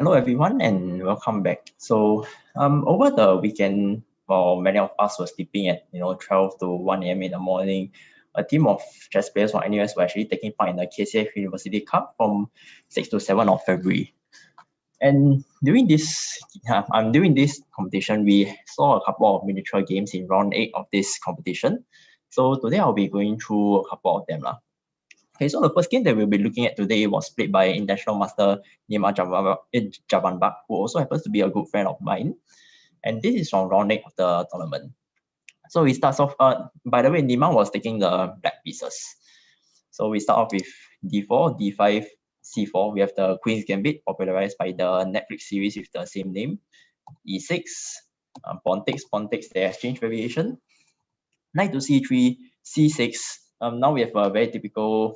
Hello everyone and welcome back. So over the weekend, while many of us were sleeping at 12 to 1 a.m. in the morning, a team of chess players from NUS were actually taking part in the KCF University Cup from 6 to 7 of February. And during this competition, we saw a couple of miniature games in round 8 of this competition. So today I'll be going through a couple of them. Okay, so the first game that we'll be looking at today was played by international master Nima Javanbak, who also happens to be a good friend of mine. And this is from round 8 of the tournament. So we start off, by the way, Nima was taking the black pieces. So we start off with d4, d5, c4. We have the Queen's Gambit, popularized by the Netflix series with the same name. e6, pawn takes, the exchange variation. Knight to c3, c6. Now we have a very typical,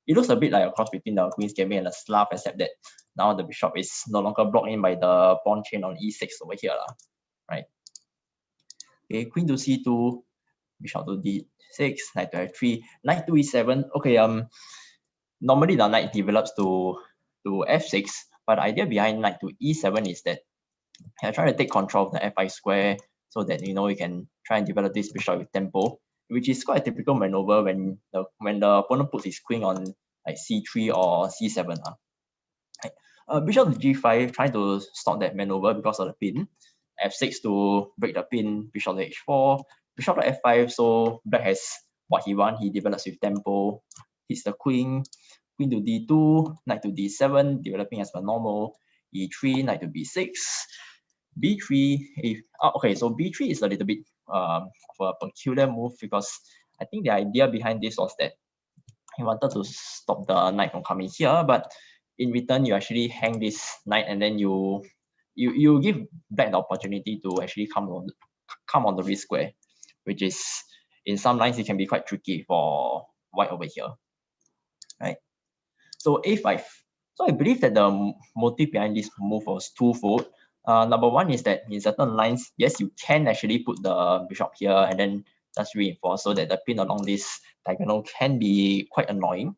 it looks a bit like a cross between the Queen's Gambit and the Slav, except that now the bishop is no longer blocked in by the pawn chain on e6 over here, right? Okay, Queen to c2, bishop to d6, knight to f3, knight to e7. Okay, normally the knight develops to f6, but the idea behind knight to e7 is that I try to take control of the f5 square so that you can try and develop this bishop with tempo, which is quite a typical maneuver when the opponent puts his queen on like c3 or c7. Bishop to g5, trying to stop that maneuver because of the pin. f6 to break the pin, bishop to h4, bishop to f5, so black has what he wants. He develops with tempo, hits the queen, queen to d2, knight to d7, developing as per normal, e3, knight to b6, b3. Okay, so b3 is a little bit of a peculiar move because I think the idea behind this was that he wanted to stop the knight from coming here, but in return you actually hang this knight and then you give black the opportunity to actually come on the risk square, which is in some lines it can be quite tricky for white over here, right? So a5. So I believe that the motive behind this move was twofold. Number one is that in certain lines, yes, you can actually put the bishop here and then just reinforce so that the pin along this diagonal can be quite annoying.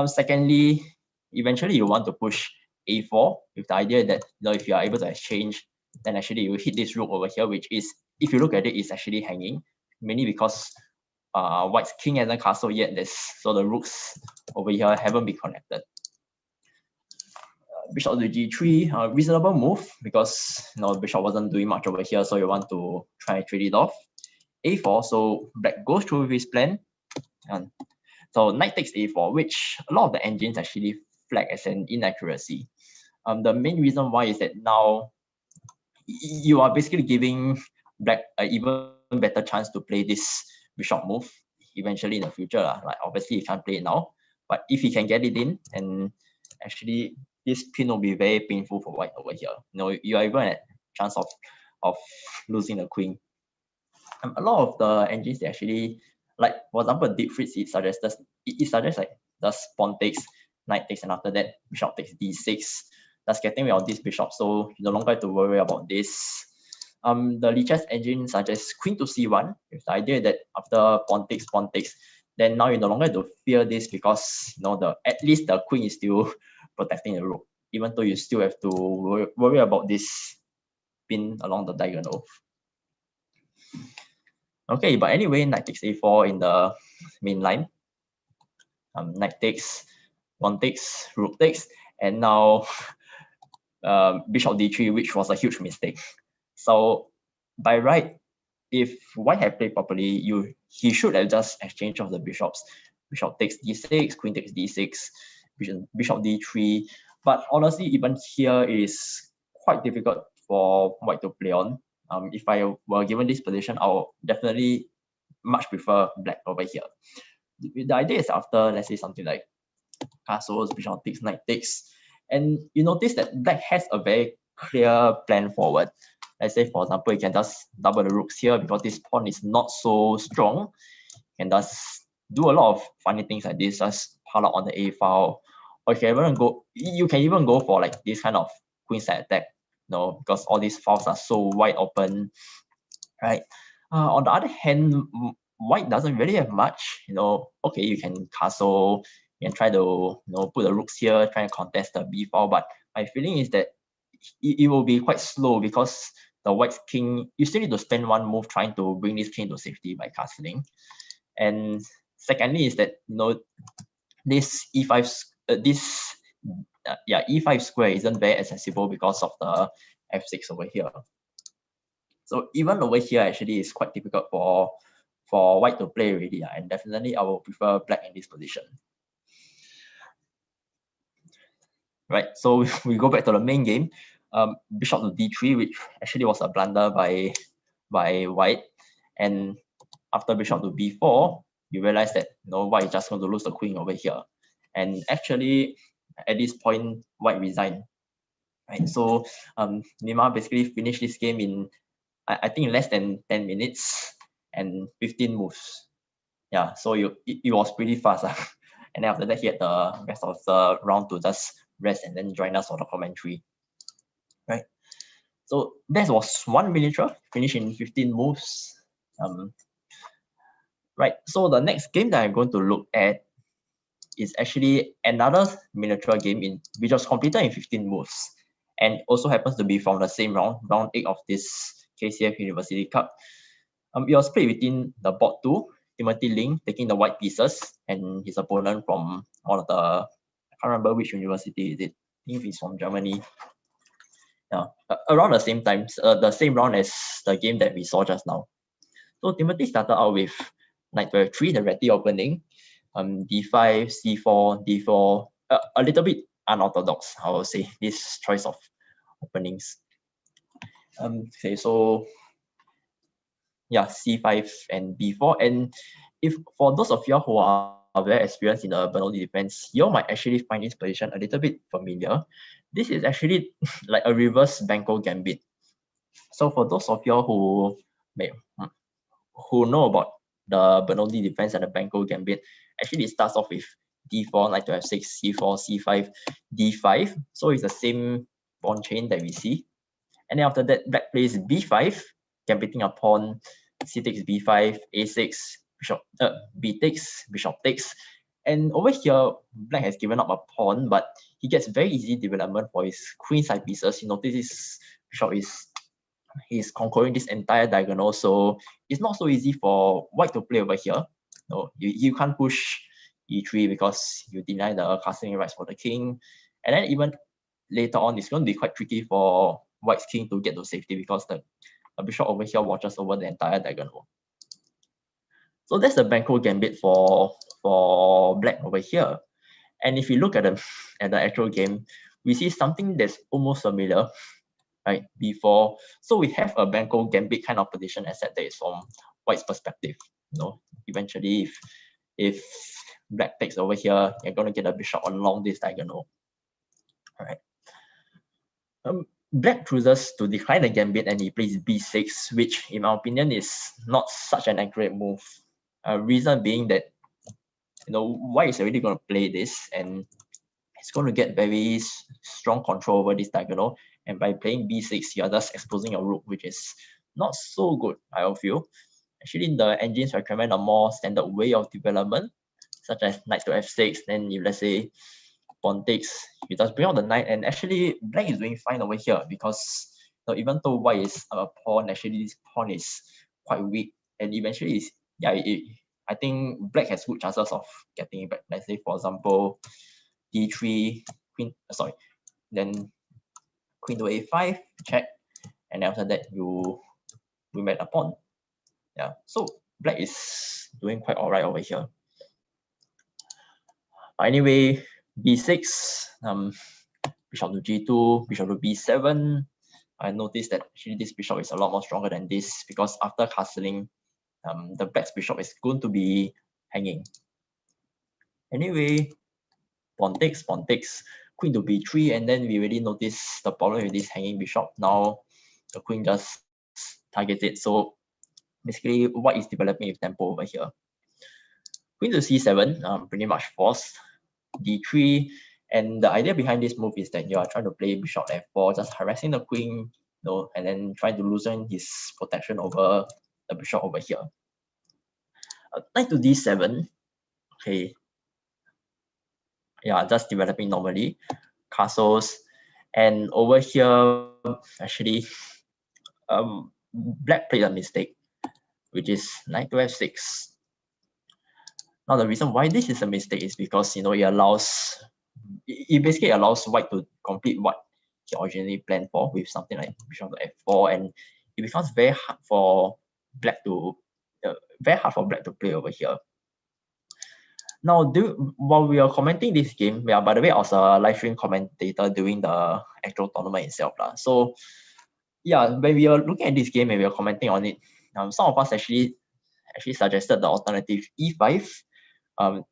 Secondly, eventually you want to push a4 with the idea that if you are able to exchange, then actually you hit this rook over here, which is, if you look at it, is actually hanging, mainly because white's king hasn't castled yet, so the rooks over here haven't been connected. Bishop to g3, reasonable move because bishop wasn't doing much over here, so you want to try and trade it off. a4, so black goes through with his plan, and so knight takes a4, which a lot of the engines actually flag as an inaccuracy. The main reason why is that now you are basically giving black an even better chance to play this bishop move eventually in the future. Like obviously you can't play it now, but if he can get it in, and actually this pin will be very painful for white over here. You are even at chance of losing the queen. A lot of the engines, they actually, like for example deep freeze, it suggests like the pawn takes, knight takes, and after that bishop takes d6. That's getting rid of this bishop, so you no longer have to worry about this. The Lichess engine suggests queen to c1 with the idea that after pawn takes, then now you no longer have to fear this because at least the queen is still protecting the rook, even though you still have to worry about this pin along the diagonal. Okay, but anyway, knight takes a4 in the main line. Knight takes, pawn takes, rook takes, and now bishop d3, which was a huge mistake. So by right, if white had played properly, he should have just exchanged of the bishops. Bishop takes d6, queen takes d6, bishop d3. But honestly, even here is quite difficult for white to play on. If I were given this position, I would definitely much prefer black over here. The idea is after, let's say, something like castles, bishop takes, knight takes, and you notice that black has a very clear plan forward. Let's say, for example, you can just double the rooks here because this pawn is not so strong. You can just do a lot of funny things like this, just pile up on the a file, or you can even go for like this kind of queenside attack, because all these files are so wide open, right? On the other hand, white doesn't really have much. Okay, you can castle, you can try to put the rooks here, try and contest the b file, but my feeling is that it will be quite slow because the white king, you still need to spend one move trying to bring this king to safety by castling. And secondly is that, you know, this e5 e5 square isn't very accessible because of the f6 over here. So even over here actually is quite difficult for white to play already, and definitely I will prefer black in this position. Right, so we go back to the main game. Bishop to d3, which actually was a blunder by white, and after bishop to b4, you realize that, you know, white is just going to lose the queen over here, and actually at this point white resigned. Right, so Nima basically finished this game in I think less than 10 minutes and 15 moves. Yeah, so it was pretty fast. And then after that, he had the rest of the round to just rest and then join us for the commentary. Right. So that was one miniature, finished in 15 moves. Right. So the next game that I'm going to look at is actually another miniature game which was completed in 15 moves, and also happens to be from the same round 8 of this KCF University Cup. It was played within the board 2, Timothy Ling taking the white pieces, and his opponent from one of the, I can't remember which university is it. I think he's from Germany. Yeah, around the same time, the same round as the game that we saw just now. So Timothy started out with knight to f3, the ready opening, d5, c4, d4, a little bit unorthodox, I will say, this choice of openings. Okay, so yeah, c5 and b4. And if for those of you who are very experienced in the Bernoulli defense, you might actually find this position a little bit familiar. This is actually like a reverse Banco gambit. So for those of you who know about the Bernoulli defense and the Banco gambit, actually it starts off with d4, knight to f6, c4, c5, d5. So it's the same pawn chain that we see. And then after that, black plays b5, gambiting a pawn, c takes b5, a6, bishop, b takes, bishop takes. And over here, black has given up a pawn, but he gets very easy development for his queen side pieces. You notice this bishop he's conquering this entire diagonal, so it's not so easy for white to play over here. No, you can't push e3 because you deny the castling rights for the king. And then even later on, it's going to be quite tricky for white's king to get to safety because the bishop over here watches over the entire diagonal. So that's the Banco gambit for black over here. And if you look at the actual game, we see something that's almost familiar, right? Before, so we have a Banco gambit kind of position, except that it's from white's perspective. You know, eventually, if black takes over here, you're going to get a bishop along this diagonal. All right. Black chooses to decline the gambit and he plays b6, which in my opinion is not such an accurate move. Reason being that, you know, white is already going to play this and it's going to get very strong control over this diagonal. And by playing b6, you're just exposing your rook, which is not so good, I feel. Actually, the engines recommend a more standard way of development, such as knight to f6. Then if let's say pawn takes, you just bring out the knight, and actually black is doing fine over here because, you know, even though white is a pawn, actually this pawn is quite weak, and eventually is I think black has good chances of getting it back. Let's say for example d3, queen, then queen to a5, check, and then after that you met a pawn. Yeah, so black is doing quite alright over here. Anyway, b6, bishop to g2, bishop to b7. I noticed that actually this bishop is a lot more stronger than this because after castling, the black's bishop is going to be hanging. Anyway, pawn takes, queen to b3, and then we already notice the problem with this hanging bishop. Now the queen just targets it. So basically, white is developing with tempo over here. Queen to c7, pretty much forced. d3, and the idea behind this move is that you are trying to play bishop f4, just harassing the queen, you know, and then trying to loosen his protection over the bishop over here. Knight to d7, okay, yeah, just developing normally, castles, And over here, actually, black played a mistake, which is knight to f6. Now the reason why this is a mistake is because it basically allows white to complete what he originally planned for with something like bishop to f4, and it becomes very hard for black to play over here. Now, while we are commenting this game, by the way, I was a live stream commentator during the actual tournament itself. So, yeah, when we are looking at this game and we are commenting on it, some of us actually suggested the alternative e5. The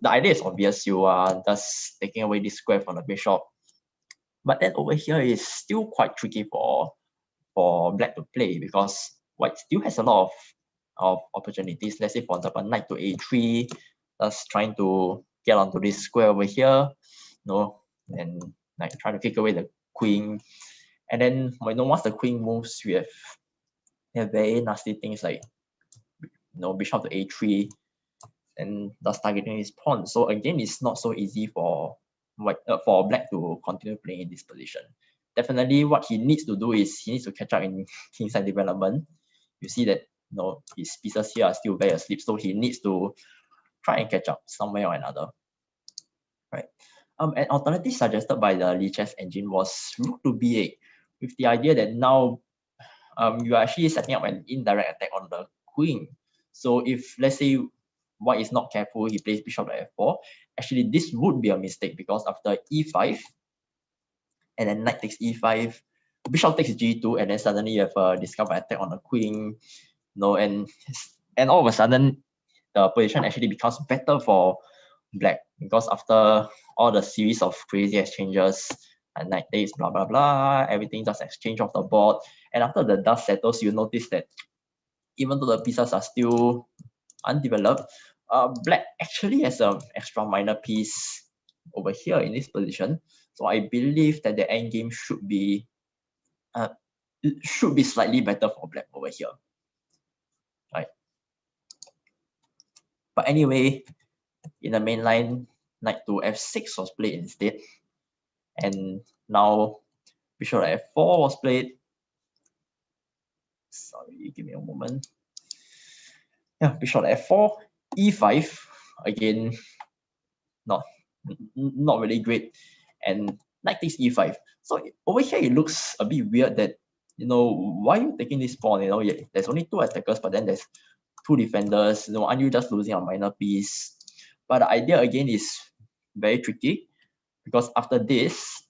idea is obvious. You are just taking away this square from the bishop, but then over here is still quite tricky for black to play because white still has a lot of opportunities. Let's say, for example, knight to a3, just trying to get onto this square over here, and like trying to kick away the queen. And then once the queen moves, we have very nasty things like bishop to a3, and thus targeting his pawn. So again, it's not so easy for black to continue playing in this position. Definitely, what he needs to do is he needs to catch up in kingside development. You see that his pieces here are still very asleep, so he needs to try and catch up somewhere or another. Right. An alternative suggested by the Lee chess engine was rook to b8, with the idea that now you are actually setting up an indirect attack on the queen. So if, let's say, white is not careful, he plays bishop to f4, actually this would be a mistake, because after e5 and then knight takes e5, bishop takes g2, and then suddenly you have a discovered attack on the queen, and all of a sudden the position actually becomes better for black, because after all the series of crazy exchanges and knight takes blah blah blah, everything just exchange off the board, and after the dust settles, you notice that even though the pieces are still undeveloped, black actually has an extra minor piece over here in this position. So I believe that the endgame should be slightly better for black over here, right? But anyway, in the main line, knight to f6 was played instead, and now bishop to f4 was played. Sorry, give me a moment. Yeah, bishop to f4, e5, again, not really great, and knight takes e5. So over here it looks a bit weird that why are you taking this pawn? There's only two attackers, but then there's two defenders. Aren't you just losing a minor piece? But the idea again is very tricky, because after this,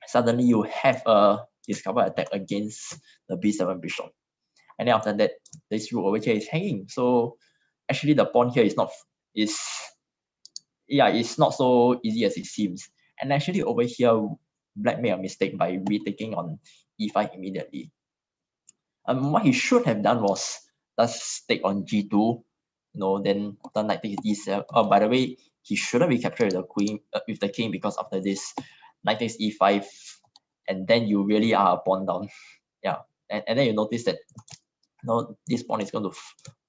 suddenly you have a discovered attack against the b7 bishop, and then after that, this rook over here is hanging. So actually the pawn here it's not so easy as it seems. And actually over here, black made a mistake by retaking on e5 immediately. What he should have done was just take on g2, then after knight takes d7. Oh, by the way, he shouldn't be captured with the queen, with the king, because after this, knight takes e5, and then you really are a pawn down. Yeah, and then you notice that this pawn is going to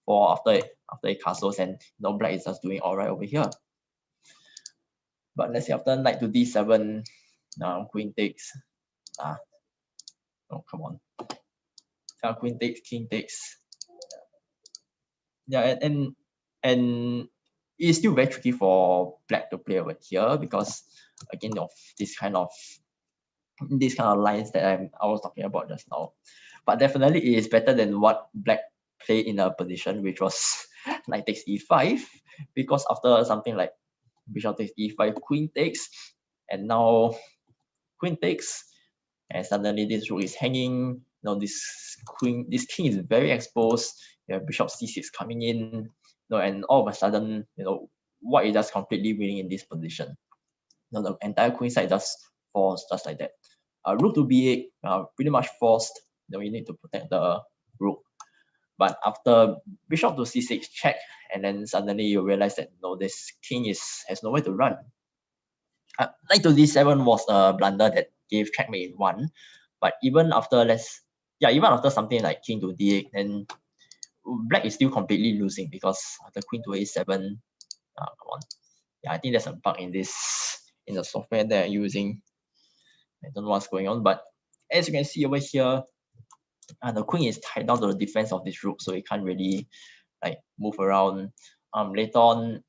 fall after it castles, and black is just doing all right over here. But let's say after knight to d7, queen takes. Oh, come on. Queen takes, king takes. Yeah, and it's still very tricky for black to play over here, because again of this kind of lines that I was talking about just now. But definitely it is better than what black played in a position which was knight takes e5, because after something like bishop takes e5, queen takes, and now queen takes, and suddenly this rook is hanging. This king is very exposed. You have bishop c6 coming in, and all of a sudden, white is just completely winning in this position. The entire queen side just falls just like that. Rook to b8, pretty much forced. You need to protect the rook. But after bishop to c6 check, and then suddenly you realize that this king has nowhere to run. Knight to d7 was a blunder that gave checkmate in 1. But even after something like king to d8, then black is still completely losing, because after queen to a7, come on. Yeah, I think there's a bug in the software that I'm using. I don't know what's going on, but as you can see over here, the queen is tied down to the defense of this rook, so it can't really like move around. Later on,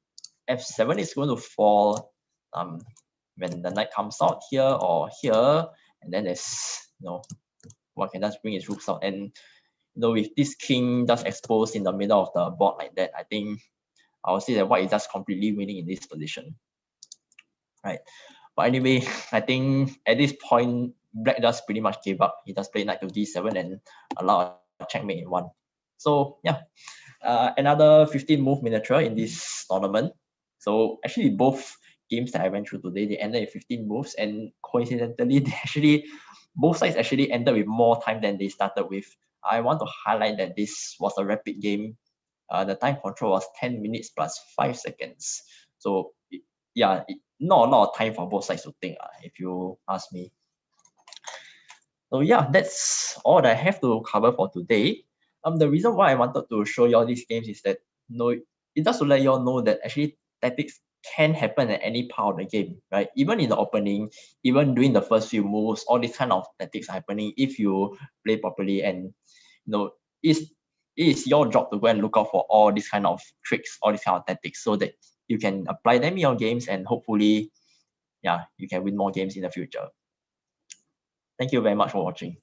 f7 is going to fall when the knight comes out here or here, and then there's one can just bring his rooks out. And with this king just exposed in the middle of the board like that, I think I would say that white is just completely winning in this position, right? But anyway, I think at this point, black just pretty much gave up. He just played knight to d7 and allowed a checkmate in one. So yeah, another 15 move miniature in this tournament. So actually both games that I went through today, they ended in 15 moves, and coincidentally, both sides actually ended with more time than they started with. I want to highlight that this was a rapid game. The time control was 10 minutes plus 5 seconds. So yeah, not a lot of time for both sides to think, if you ask me. So yeah, that's all that I have to cover for today. The reason why I wanted to show you all these games is that it does to let you all know that actually tactics can happen at any part of the game, right? Even in the opening, even during the first few moves, all these kind of tactics are happening if you play properly. And it is your job to go and look out for all these kind of tricks, all these kind of tactics, so that you can apply them in your games, and hopefully, yeah, you can win more games in the future. Thank you very much for watching.